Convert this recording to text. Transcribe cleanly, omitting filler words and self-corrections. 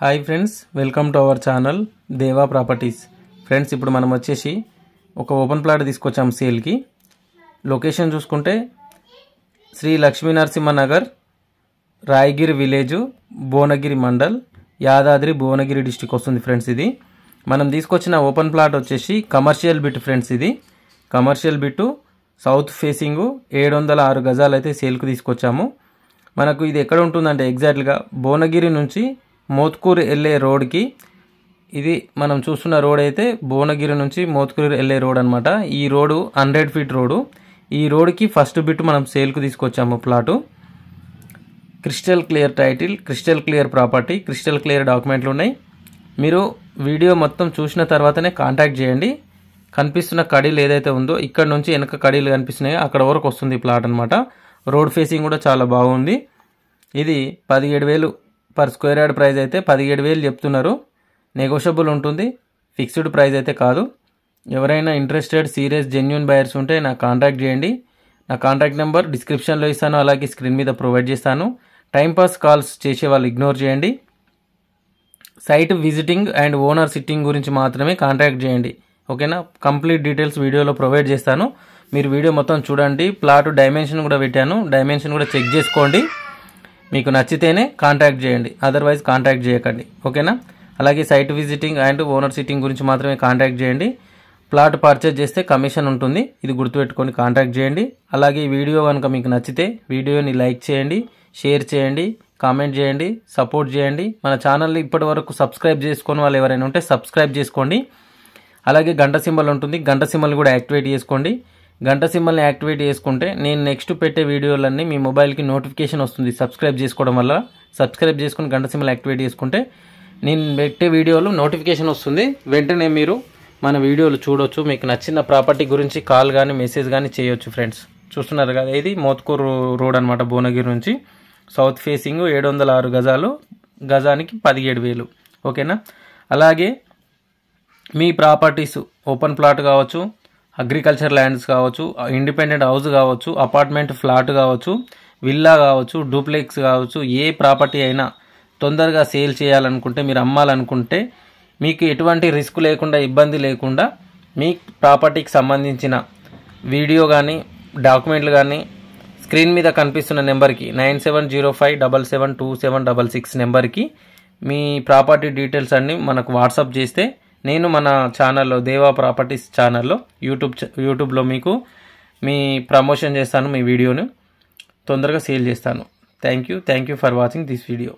Hi friends, welcome to our channel దేవా properties. Friends, ఇప్పుడు మనం వచ్చేసి ఒక ఓపెన్ ప్లాట్ తీసుకొచ్చాం సేల్కి. లొకేషన్ చూసుకుంటే శ్రీ లక్ష్మీ నరసింహనగర్, రాయగిరి విలేజ్, భువనగిరి మండల్, యాదాద్రి భువనగిరి డిస్టిక్ వస్తుంది ఫ్రెండ్స్. ఇది మనం తీసుకొచ్చిన ఓపెన్ ప్లాట్ వచ్చేసి కమర్షియల్ బిట్ ఫ్రెండ్స్. ఇది కమర్షియల్ బిట్టు, సౌత్ ఫేసింగు, 706 గజాలు అయితే సేల్కు తీసుకొచ్చాము. మనకు ఇది ఎక్కడ ఉంటుందంటే ఎగ్జాక్ట్గా భువనగిరి నుంచి మోత్కూరు వెళ్ళే రోడ్కి, ఇది మనం చూస్తున్న రోడ్ అయితే భువనగిరి నుంచి మోత్కూరు వెళ్ళే రోడ్ అనమాట. ఈ రోడ్డు 100 ఫీట్ రోడ్డు. ఈ రోడ్కి ఫస్ట్ బిట్ మనం సేల్కు తీసుకొచ్చాము plot. Crystal clear title, crystal clear property, crystal clear డాక్యుమెంట్లు ఉన్నాయి. మీరు వీడియో మొత్తం చూసిన తర్వాతనే కాంటాక్ట్ చేయండి. కనిపిస్తున్న కడీలు ఏదైతే ఉందో ఇక్కడ నుంచి వెనక కడీలు కనిపిస్తున్నాయో అక్కడ వరకు వస్తుంది ప్లాట్ అనమాట. రోడ్ ఫేసింగ్ కూడా చాలా బాగుంది. ఇది 17,000 పర్ స్క్వేర్ యార్డ్ ప్రైస్ అయితే 17,000 చెప్తున్నారు. నెగోషియబుల్ ఉంటుంది, ఫిక్స్డ్ ప్రైస్ అయితే కాదు. ఎవరైనా ఇంట్రెస్టెడ్ సీరియస్ జెన్యూన్ బయర్స్ ఉంటే నాకు కాంటాక్ట్ చేయండి. నా కాంటాక్ట్ నెంబర్ డిస్క్రిప్షన్లో ఇస్తాను, అలాగే స్క్రీన్ మీద ప్రొవైడ్ చేస్తాను. టైంపాస్ కాల్స్ చేసే వాళ్ళు ఇగ్నోర్ చేయండి. Site visiting and owner sitting గురించి మాత్రమే కాంటాక్ట్ చేయండి, ఓకేనా? కంప్లీట్ డీటెయిల్స్ వీడియోలో ప్రొవైడ్ చేస్తాను. మీరు వీడియో మొత్తం చూడండి. ప్లాట్ డైమెన్షన్ కూడా పెట్టాను, డైమెన్షన్ కూడా చెక్ చేసుకోండి. మీకు నచ్చితేనే కాంటాక్ట్ చేయండి, అదర్వైజ్ కాంటాక్ట్ చేయకండి, ఓకేనా? అలాగే site visiting and owner sitting గురించి మాత్రమే కాంటాక్ట్ చేయండి. ప్లాట్ పర్చేజ్ చేస్తే కమిషన్ ఉంటుంది, ఇది గుర్తుపెట్టుకొని కాంటాక్ట్ చేయండి. అలాగే ఈ వీడియో కనుక మీకు నచ్చితే వీడియోని లైక్ చేయండి, షేర్ చేయండి, కామెంట్ చేయండి, సపోర్ట్ చేయండి. మన ఛానల్ని ఇప్పటి వరకు సబ్స్క్రైబ్ చేసుకొని వాళ్ళు ఎవరైనా ఉంటే సబ్స్క్రైబ్ చేసుకోండి. అలాగే గంట సింబల్ ఉంటుంది, గంట సింబల్ కూడా యాక్టివేట్ చేసుకోండి. గంట సింబల్ని యాక్టివేట్ చేసుకుంటే నేను నెక్స్ట్ పెట్టే వీడియోలన్నీ మీ మొబైల్కి నోటిఫికేషన్ వస్తుంది సబ్స్క్రైబ్ చేసుకోవడం వల్ల. సబ్స్క్రైబ్ చేసుకుని గంట సింబల్ యాక్టివేట్ చేసుకుంటే నేను పెట్టే వీడియోలు నోటిఫికేషన్ వస్తుంది, వెంటనే మీరు మన వీడియోలు చూడొచ్చు. మీకు నచ్చిన ప్రాపర్టీ గురించి కాల్ కానీ మెసేజ్ కానీ చేయొచ్చు ఫ్రెండ్స్. చూస్తున్నారు కదా, ఇది మోత్కూరు రోడ్ అనమాట. భువనగిరి నుంచి సౌత్ ఫేసింగ్, 706 గజాలు, గజానికి 17,000, ఓకేనా? అలాగే మీ ప్రాపర్టీస్ ఓపెన్ ప్లాట్ కావచ్చు, అగ్రికల్చర్ ల్యాండ్స్ కావచ్చు, ఇండిపెండెంట్ హౌస్ కావచ్చు, అపార్ట్మెంట్ ఫ్లాట్ కావచ్చు, విల్లా కావచ్చు, డూప్లెక్స్ కావచ్చు, ఏ ప్రాపర్టీ అయినా తొందరగా సేల్ చేయాలనుకుంటే, మీరు అమ్మాలనుకుంటే, మీకు ఎటువంటి రిస్క్ లేకుండా, ఇబ్బంది లేకుండా మీ ప్రాపర్టీకి సంబంధించిన వీడియో కానీ డాక్యుమెంట్లు కానీ స్క్రీన్ మీద కనిపిస్తున్న నెంబర్కి 9705772766 నెంబర్కి మీ ప్రాపర్టీ డీటెయిల్స్ అన్నీ మనకు వాట్సాప్ చేస్తే నేను మన ఛానల్లో దేవా ప్రాపర్టీస్ ఛానల్లో యూట్యూబ్లో మీకు మీ ప్రమోషన్ చేస్తాను, మీ వీడియోను తొందరగా సేల్ చేస్తాను. Thank you for watching this video.